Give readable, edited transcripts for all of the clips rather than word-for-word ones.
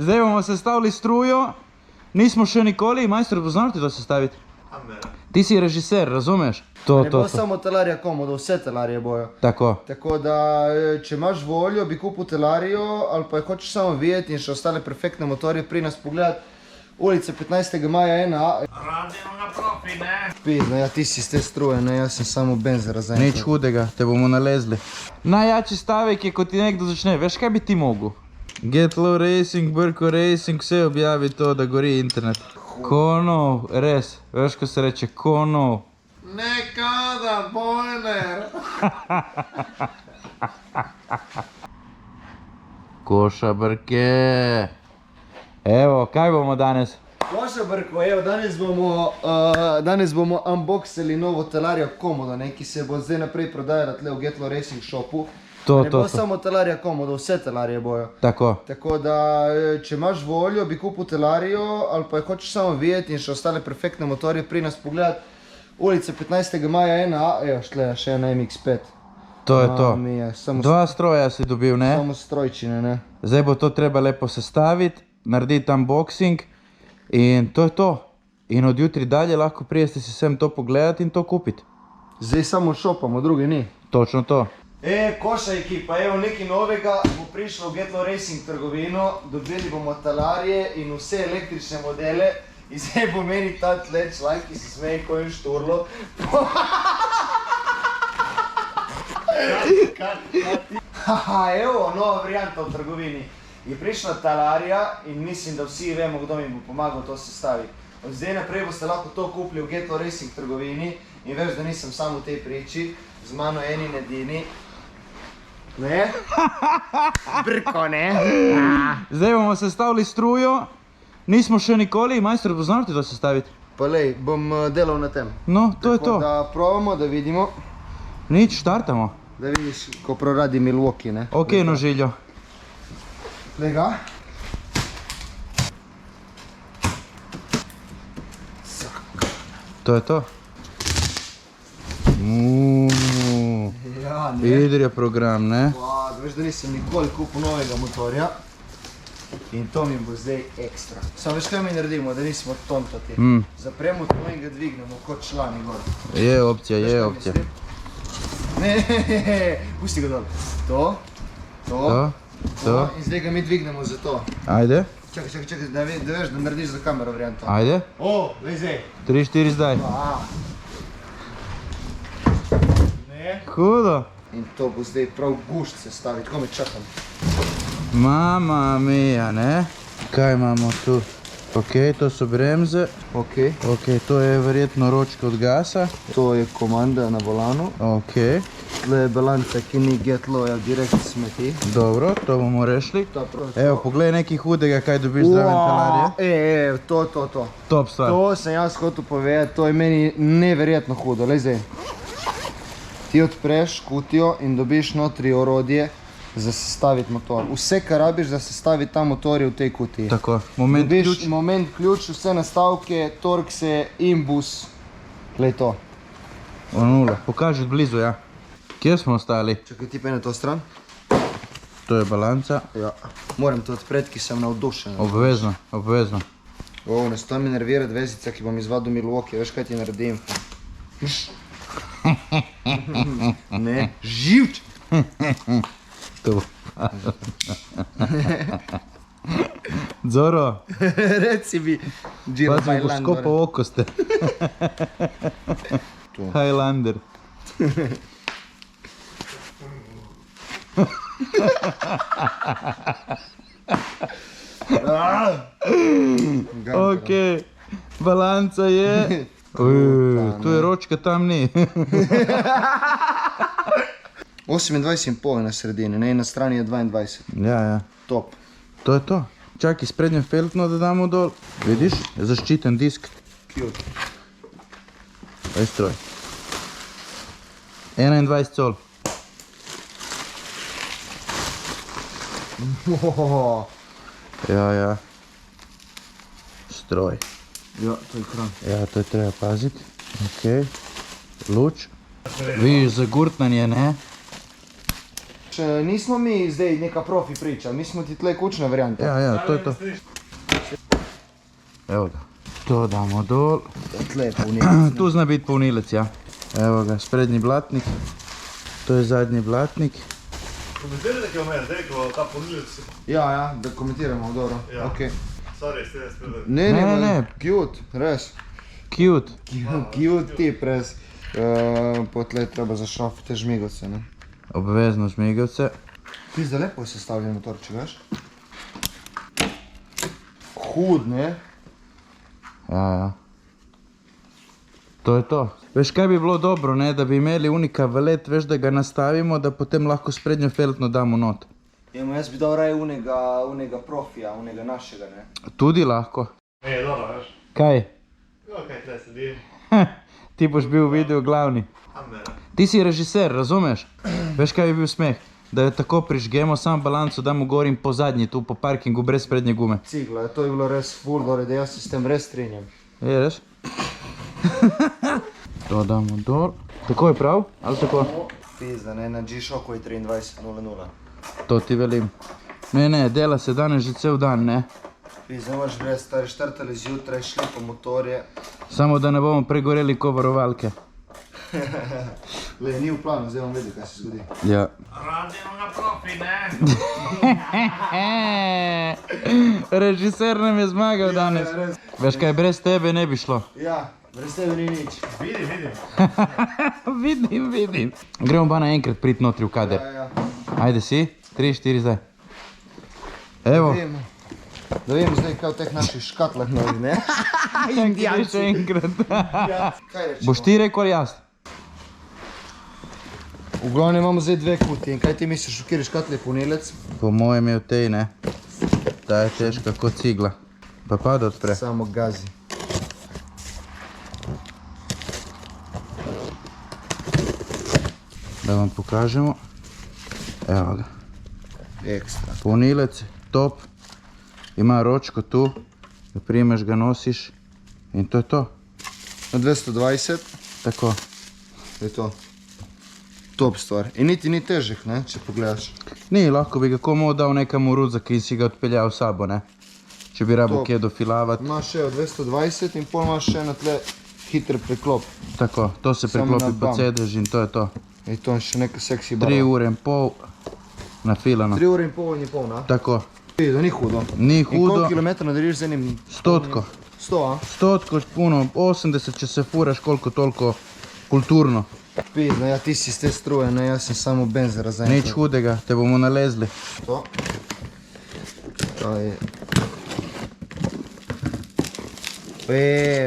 Zdaj bomo sestavili strujo. Nismo še nikoli, majster, poznal ti to sestaviti? Ti si režiser, razumeš? Ne bo samo telarija komodo, vse telarije bojo. Tako. Tako da, če imaš voljo, bi kupil telarijo, ali pa hočeš samo videti in še ostale perfektne motorje pri nas pogledati. Ulica 15. maja 1A. Radimo na profi, ne? Pizno, ja, ti si s te struje, ne, jaz sem samo benzera zaenkrat. Nič hudega, te bomo nalezli. Najjači stavek je, ko ti nekdo začne, veš kaj bi ti mogel? Get Low Racing, Brko Racing, vse objavi to, da gori internet. Konov, res, veš ko se reče konov. Nekada, bojler! Koša brke. Evo, kaj bomo danes? Koša Brko, evo, danes bomo unboxili novo telarijo Komodo, ne, ki se bo zdaj naprej prodajala tle v Get Low Racing shopu. Ne bo samo telarija komodo, vse telarije bojo. Tako. Tako da, če imaš voljo, bi kupil telarijo, ali pa hočeš samo videti in še ostale perfektne motorje pri nas pogledati. Ulica 15. maja 1A, evo, štle, še ena MX-5. To je to. Dva stroja si dobil, ne? Samo strojčine, ne? Zdaj bo to treba lepo sestaviti, narediti unboxing in to je to. In od jutri dalje lahko prijeste si sem to pogledati in to kupiti. Zdaj samo šopamo, drugi ni. Točno to. Koša ekipa, evo nekaj novega bo prišlo v Get Low Racing trgovino, dobili bomo talarije in vse električne modele in zdaj bo meni ta tle član, ki se smeje ko in šturlo. Haha, evo, nova varianta v trgovini. Je prišla talarija in mislim, da vsi vemo, kdo mi bo pomagal to sestaviti. Od zdaj naprej boste lahko to kupili v Get Low Racing trgovini in veš, da nisem sam v tej priči, z mano eni nedini. Ne? Brko, ne? Zdaj bomo sestavili strujo. Nismo še nikoli, majster, poznal ti to sestaviti? Pa lej, bom delal na tem. No, to je to. Tako da probamo, da vidimo. Nič, štartamo. Da vidiš, ko proradi Milwaukee, ne? Ok, nožiljo. Lega. To je to. Ja, ne? Idrija program, ne? Veš, da nisem nikoli kupil novega motorja. In to mi bo zdaj ekstra. Samo veš, kaj mi naredimo, da nismo tontati. Zapremo to in ga dvignemo kot člani gor. Je opcija, je opcija. Ne, pusti ga dol. To. In zdaj ga mi dvignemo za to. Ajde. Čakaj, da veš, da narediš za kamero varianto. Ajde. O, lej zdaj. 3-4 zdaj. Ne. Hudo. In to bo zdaj prav gušt se staviti, tako me čakam. Mama mia, ne? Kaj imamo tu? Ok, to so bremze. Ok. Ok, to je verjetno ročka od gasa. To je komanda na volanu. Ok. Tle je balanca, ki ni Get Low, direkt smeti. Dobro, to bomo rešili. Evo, poglej nekaj hudega, kaj dobiš zraven talarije. To. Top stvar. To sem jaz hotel povedati, to je meni neverjetno hudo. Lej zdaj. Ti odpreš kutijo in dobiš notri orodje za sestaviti motor. Vse, kar rabiš za sestaviti ta motor je v tej kutiji. Tako, moment ključ. Dobiš moment ključ, vse nastavke, torkse, imbus. Glej to. O nula, pokaži od blizu, ja. Kje smo ostali? Čakaj, ti pa na to stran. To je balanca. Ja. Moram to odpreti, ki sem navdušen. Obvezno, obvezno. Ne sto mi nervirati vezica, ki bom izvadil Milwaukee. Veš, kaj ti naredim? Ne, živč! To. Zoro. Reci mi, Giro Highlander. Pazi, boš skopal oko ste. Highlander. Ok, balanca je. Tu je ročka, tam ni. 28,5 je na sredini, ne, na strani je 22. Ja. Top. To je to. Čakaj, sprednjo feltno da damo dol. Vidiš? Zaščiten disk. Cute. Aj stroj. 21 col. Ja. Stroj. Ja, to je kran. Ja, to je treba paziti. Ok. Luč. Vidiš, zagurtnanje, ne? nismo mi zdaj neka profi priča, mi smo ti tle kučna varijanta. Ja, to je to. Evo ga. To damo dol. Tle je polnilec. Tu zna biti polnilec, ja. Evo ga, sprednji blatnik. To je zadnji blatnik. Komentirajte, kaj omeja, zdaj, ko ta ponilec. Ja, da komentiramo, dobro. Ja. Okay. Sorry, ste jaz predali. Ne, cute, res. Cute. Cute tip, res. Potlej treba zašrafiti te žmigovce, ne. Obvezno žmigavce. Pizda lepo je sestavljen motorček, veš? Hud, ne? Ja. To je to. Veš, kaj bi bilo dobro, ne, da bi imeli unika valet, veš, da ga nastavimo, da potem lahko sprednjo feltno damo not. Jaz bi dal raje unega profija, unega našega, ne? Tudi lahko. Ne, dobro, veš. Kaj? Jo, kaj tle sedim. Ti boš bil v videu glavni. Amera. Ti si režiser, razumeš? Veš, kaj bi bil smeh? Da jo tako prižgemo, sam balanco damo gor in po zadnji, tu po parkingu, brez prednje gume. Cigla, to je bilo res full, gore, da jaz se s tem res strinjam. Je, res? To damo dol. Tako je prav? Ali tako? Pizda, ne, na G-Shocku je 23.00. To ti velim. Ne, dela se danes že cel dan, ne? Pizda, moraš brez stari štartali zjutraj, šli po motorje. Samo da ne bomo pregoreli ko varovalke. Le, ni v planu, zdaj bom vedel, kaj se zgodi. Ja. Radio na profi, ne? Režiser nam je zmagal danes. res. Veš kaj, brez tebe ne bi šlo. Ja, brez tebe ni nič. Vidim. Vidim. Gremo pa naenkrat priti notri v kader. Ja. Ajde si, 3, 4 zdaj. Evo. Da vem zdaj, kaj v teh naših škatlah novi, ne? Še enkrat. Kaj rečemo? Boš ti rekel ali jaz? V glavnem imamo zdaj dve kuti in kaj ti misliš, v kjeri škatli je ponilec? Po mojem je v tej, ne. Ta je težka kot cigla. Pa da odpre. Samo gazi. Da vam pokažemo. Evo ga. Ekstra. Ponilec, top. Ima ročko tu. Ga primeš, ga nosiš. In to je to. Na 220 Tako. je to. Top stvar. In niti ni težek, ne, če pogledaš. Ni, lahko bi ga komu dal nekam v rudza, ki si ga odpeljal v sabo, ne. Če bi rabo Top. kje dofilavati. Imaš še od 220 in pol imaš še na tle hiter preklop. Tako, to se Samo priklopi na pod bam. sedež in to je to. In to je še neka seksi 3 barva. ure in pol nafilano. 3 ure in pol ni pol, ne? Tako. Da ni hudo. Ni In koliko hudo. kilometrov nadaljiš z enim? 100. 100, a? 100, puno, 80, če se furaš koliko toliko kulturno. Pizno, ja, ti si s te struje, ne, jaz sem samo benzera za Nič hudega, te bomo nalezli. To. To je...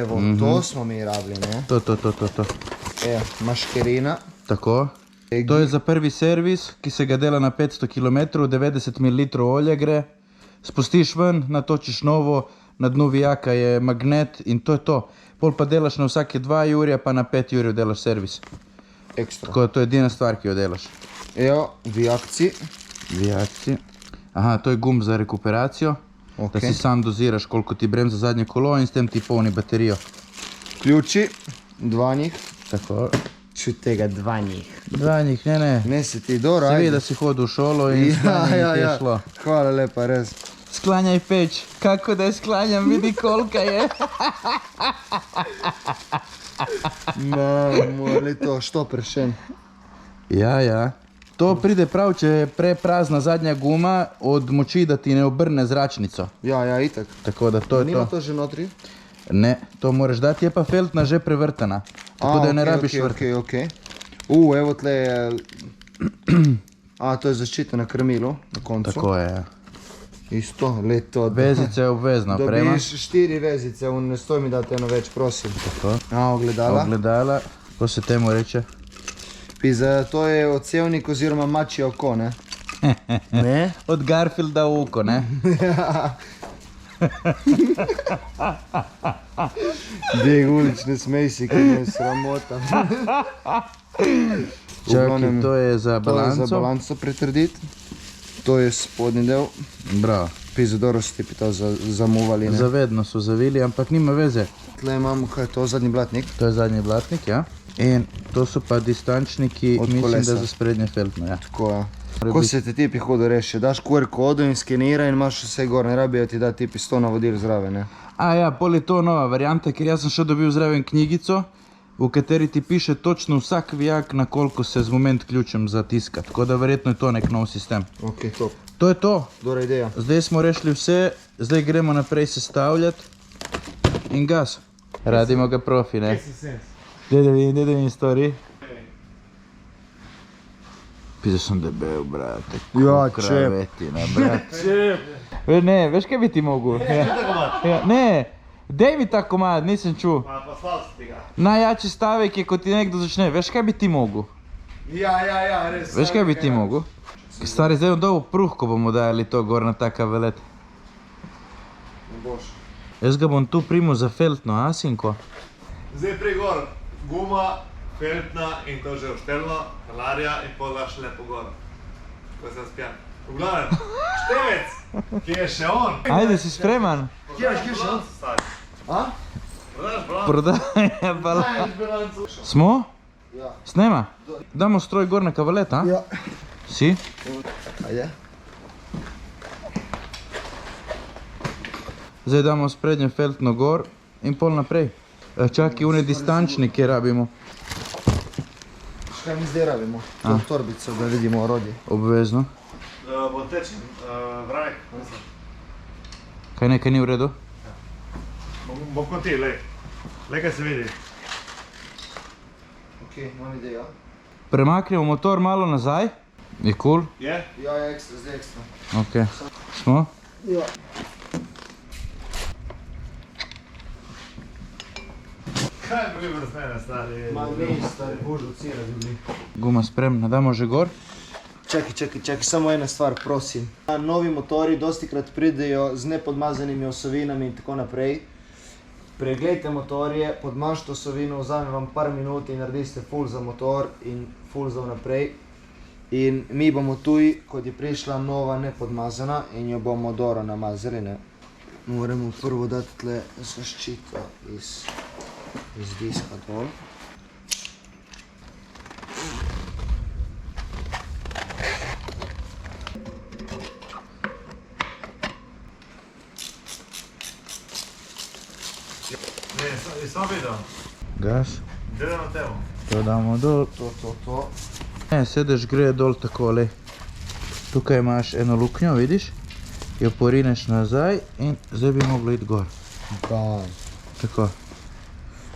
Evo, to smo mi rabili, ne? To. Evo, maškerina. Tako. To je za prvi servis, ki se ga dela na 500 km, 90 ml olja gre. Spustiš ven, natočiš novo, na dnu vijaka je magnet in to je to. Pol pa delaš na vsake 2 jurja, pa na 5 jurjev delaš servis. Ekstra. Tako da to je edina stvar, ki jo delaš. Evo, vijakci. Vijakci. Aha, to je gumb za rekuperacijo. Ok. Da si sam doziraš, koliko ti bremza zadnje kolo in s tem ti polni baterijo. Ključi, dva njih. Tako. Čuj tega, dva njih. Dva njih, ne. Ne si ti, dobro, Se ajde. vidi, da si hodil v šolo in sklanjanje ti je šlo. Hvala lepa, res. Sklanjaj peč, kako da je sklanjam, vidi kolika je. Morali to, štoper še. Ja. To pride prav, če je preprazna zadnja guma od moči, da ti ne obrne zračnico. Ja, itak. Tako da to je Nima to. to že notri? Ne, to moraš dati, je pa feltna že prevrtana. Tako da je ne rabiš vrtati. Ok. Evo tle je... A, to je zaščita na krmilu, na koncu. Tako je, ja. Isto, leto. Vezice je obvezna oprema. Dobiš 4 vezice, ne stoj mi dati eno več, prosim. Tako. Ogledala. Ogledala, ko se temu reče. Pizza, to je odsevnik oziroma mačje oko, ne? Ne? Od Garfielda v oko, ne? Dej ulične smej si, ki me sramota. Čakaj, to je za To je za balanco. balanco pretrditi. To je spodnji del. Bravo. Pizza, dobro si ti to zamuvali, ne? Zavedno so zavili, ampak nima veze. Tle imamo, kaj je to, zadnji blatnik. To je zadnji blatnik, ja. In to so pa distančniki, Od mislim, kolesa. da za sprednje feltno, ja. Tako je. Ko se ti tipi hudo reši, daš QR kodo in skenira in imaš vse gor, ne rabijo ti dati tipi 100 navodil zraven, ne? A ja, pol je to nova varijanta, ker jaz sem še dobil zraven knjigico, v kateri ti piše točno vsak vijak, na koliko se z moment ključem zatiska. Tako da verjetno je to nek nov sistem. Ok, top. To je to. Dobra ideja. Zdaj smo rešili vse, zdaj gremo naprej sestavljati in gas. Radimo ga profi, ne? Daj da vidim stvari. Pisa sem debel, brate. Ja, ko čep. kravetina, brate. Ne, veš kaj bi ti mogel? Ja, ne, daj mi ta komad, nisem čul. Pa poslal si ti ga. Najjači stavek je, ko ti nekdo začne, veš kaj bi ti mogel? Ja, res. Veš kaj bi ti mogel? Stari, zdaj bom dal pruh, ko bomo dajali to gor na taka velet. Ne boš. Jaz ga bom tu primil za feltno, a sinko? Zdaj prej gor, guma, feltna in to že oštelno, kalarija in pol daš lepo gor. Ko sem spijan. V glavnem, števec, ki je še on. Ajde, si spreman? Kje še on? A? Prodaš balanco? Prodaj, bala. Smo? Ja. Snema? Damo stroj gor na kavalet, a? Ja. Si? Ajde. Zdaj damo sprednje feltno gor in pol naprej. Čakaj, une distančnike rabimo. Kaj mi zdaj rabimo? To torbico, da vidimo orodje. Obvezno. Bo tečen, vraj. Kaj nekaj ni v redu? Bo kot ti, lej. Lej, kaj se vidi. Ok, imam idejo. Premaknemo motor malo nazaj. Je cool? Je? Ja, ekstra, zdaj ekstra. Ok. Smo? Ja. Kaj bi bil brez mene, stari? Ma ne, stari, božo cira bi bili. Guma spremna, damo že gor. Čakaj, samo ena stvar, prosim. Novi motori dostikrat pridejo z nepodmazanimi osovinami in tako naprej. Preglejte motorje, podmažite osovino, vzame vam par minut in naredite full za motor in full za vnaprej. In mi bomo tuj, kot je prišla nova nepodmazana in jo bomo dobro namazali, ne. Moramo prvo dati tle zaščito iz diska dol. Ne, samo videl. Gas. Gledaj na temo. To damo dol. To. Ne, sedež gre dol takole. Tukaj imaš eno luknjo, vidiš? Jo porineš nazaj in zdaj bi moglo iti gor. Bam. Tako.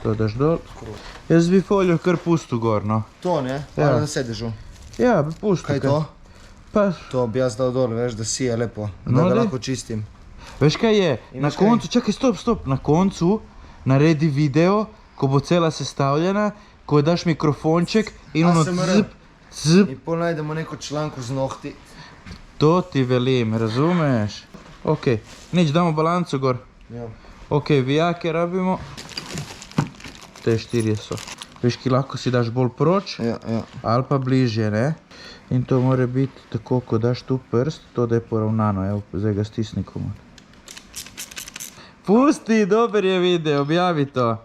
To daš dol. Jaz bi folijo kar pustil gor, no. To ne, Ja. ali na sedežu. Ja, bi pustil. Kaj to? Pa, To bi jaz dal dol, veš, da sije lepo, No, da ga daj. lahko čistim. veš kaj je? Na Imaš kaj? koncu, čakaj, stop. Na koncu naredi video, ko bo cela sestavljena, ko daš mikrofonček in ono ASMR. zp. In pol najdemo neko članko z nohti. To ti velim, razumeš? Ok, nič, damo balanco gor. Ja. Ok, vijake rabimo. Te štirje so. Veš, ki lahko si daš bolj proč, Ja. ali pa bližje, ne? In to mora biti tako, ko daš tu prst, to da je poravnano, evo, zdaj ga stisni komod. Pusti, dober je video, objavi to.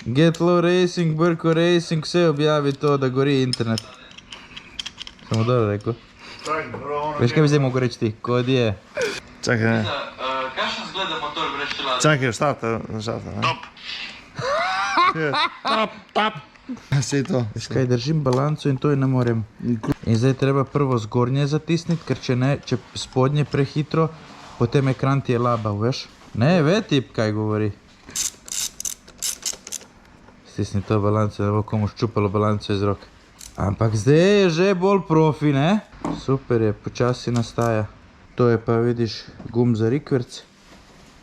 Get Low Racing, Brko Racing, vse objavi to, da gori internet. Samo dobro rekel. Čakaj, dobro, ono. Veš kaj bi zdaj mogo reči ti, kod je? Čakaj, ne. Kakšen zgleda motor brez čelade? Čakaj, štarte, ne. Top. Top. Sej to. Veš kaj, držim balanco in to je ne morem. In zdaj treba prvo zgornje zatisniti, ker če ne, če spodnje prehitro, potem ekran ti je labav, veš? Ne, ve tip, kaj govori. Stisni to balanco, da bo komu ščupalo balanco iz roke. Ampak zdaj je že bolj profi, ne? Super je, počasi nastaja. To je pa, vidiš, gum za rikverc.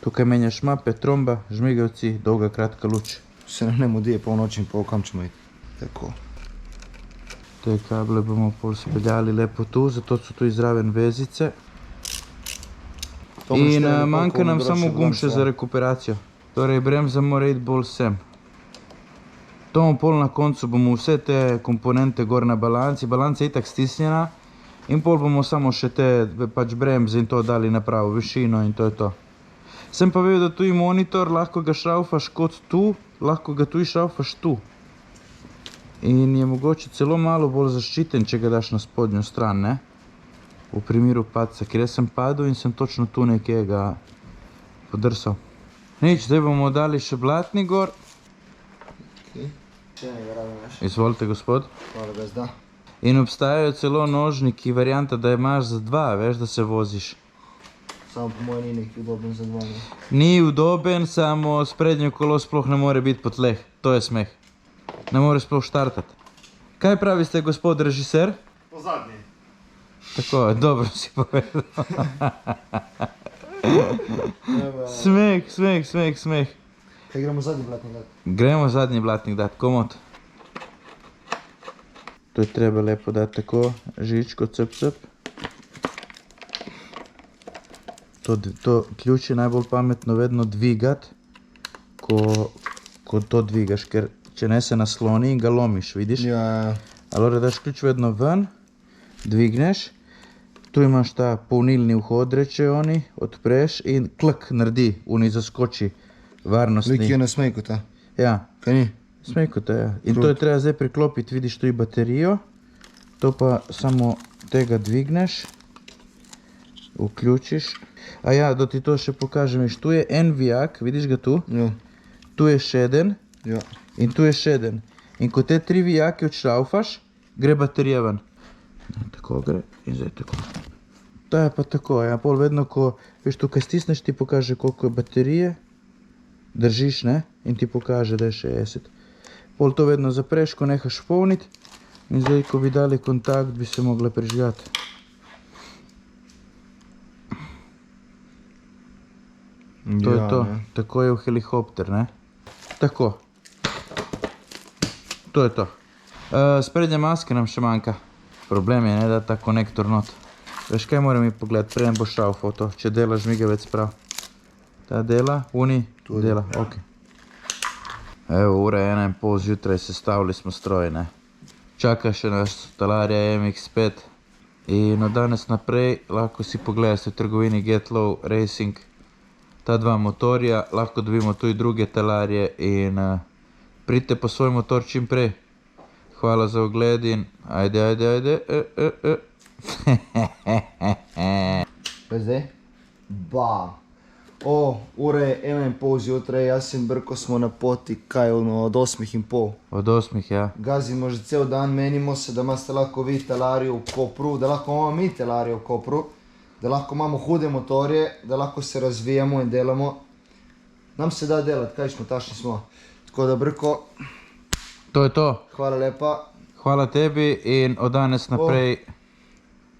Tukaj menjaš mape, tromba, žmigavci, dolga kratka luč. Se nam ne mudi, polnoč in pol, kam ćemo iti. Tako. Te kable bomo pol speljali lepo tu, zato so tu izraven vezice. In manjka nam samo gum še za rekuperacijo. Torej bremza mora iti bolj sem. To bomo pol na koncu, bomo vse te komponente gor na balanci, balanca je itak stisnjena. In pol bomo samo še te pač bremze in to dali na pravo višino in to je to. Sem pa vedel, da tu je monitor, lahko ga šraufaš kot tu, lahko ga tu šraufaš tu. In je mogoče celo malo bolj zaščiten, če ga daš na spodnjo stran, ne? v primeru padca, ker jaz sem padel in sem točno tu nekje ga podrsal. Nič, zdaj bomo dali še blatni gor. Če ne ga rabim več. Izvolite, gospod. Hvala ga zda. In obstajajo celo nožniki, varianta, da imaš za dva, veš, da se voziš. Samo po mojem ni neki udoben za dva. Ne? Ni udoben, samo sprednje kolo sploh ne more biti po tleh. To je smeh. Ne more sploh štartati. Kaj pravite, gospod režiser? Po zadnji. Tako, dobro si povedal. Smeh. Kaj gremo zadnji blatnik dati? Gremo zadnji blatnik dati, komot. To je treba lepo dati tako, žičko, cep. To ključ je najbolj pametno vedno dvigati, ko to dvigaš, ker če ne se nasloni in ga lomiš, vidiš? Ja. Alore daš ključ vedno ven, dvigneš, tu imaš ta polnilni vhod, reče oni, odpreš in klak naredi, uni zaskoči varnostni. Lik je na smejku ta. Ja. Kaj ni? Smejkota, ja. In to je treba zdaj priklopiti, vidiš tu i baterijo, to pa samo tega dvigneš, vključiš. A ja, da ti to še pokažem, viš, tu je en vijak, vidiš ga tu? Ja. Tu je še eden Ja. in tu je še eden. In ko te 3 vijake odšraufaš, gre baterija ven. Tako gre in zdaj tako. To je pa tako, ja, pol vedno, ko, viš, tukaj stisneš, ti pokaže, koliko je baterije, držiš, ne, in ti pokaže, da je 60. Pol to vedno zapreš, ko nehaš polniti in zdaj, ko bi dali kontakt, bi se mogla prižgati. To je to, tako je v helikopter, ne? Tako. To je to. Sprednja maska nam še manjka. Problem je, ne, da ta konektor not. Veš kaj moram mi pogledati, preden boš šraufal to, če dela žmigavec prav. Ta dela, uni, dela, ok. Evo, ura je 1:30 zjutraj, sestavili smo stroj, ne. Čaka še nas Talaria MX-5 in od danes naprej lahko si pogledate v trgovini Getlow Racing ta dva motorja, lahko dobimo tudi druge Talarije in pridite po svoj motor čim prej. Hvala za ogled in ajde. Kaj zdaj? Bam! O, ura je 1:30 zjutraj, jaz in Brko smo na poti, kaj ono, od 8:30. Od 8, ja. Gazimo že cel dan, menimo se, da imate lahko vi Talarijo v Kopru, da lahko imamo mi Talarijo v Kopru, da lahko imamo hude motorje, da lahko se razvijamo in delamo. Nam se da delati, kaj smo, tašni smo. Tako da, Brko, To je to. hvala lepa. Hvala tebi in od danes naprej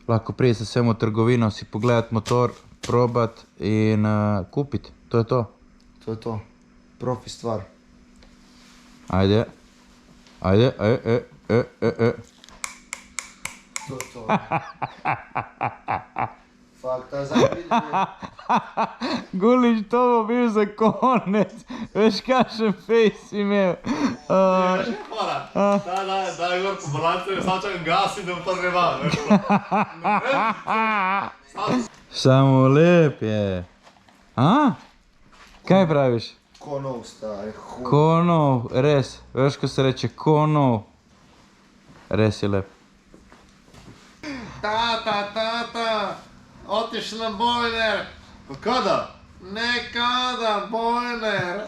lahko prijeti se v trgovino, si pogledati motor, probat in kupiti. To je to. To je to. Profi stvar. Ajde. To je to. Fakt, ta zdaj vidi. Gulič, to bo bil za konec. Veš, kakšen fejs imel. Hvala. Daj gor po balancu, jaz samo čakam gas in da motor ne va. Samo lep je. A? Kaj praviš? Konov, stari, hud. Konov, res. Veš, ko se reče konov. Res je lep. Tata, otiš na bojler. Pa kada? Ne kada, bojler.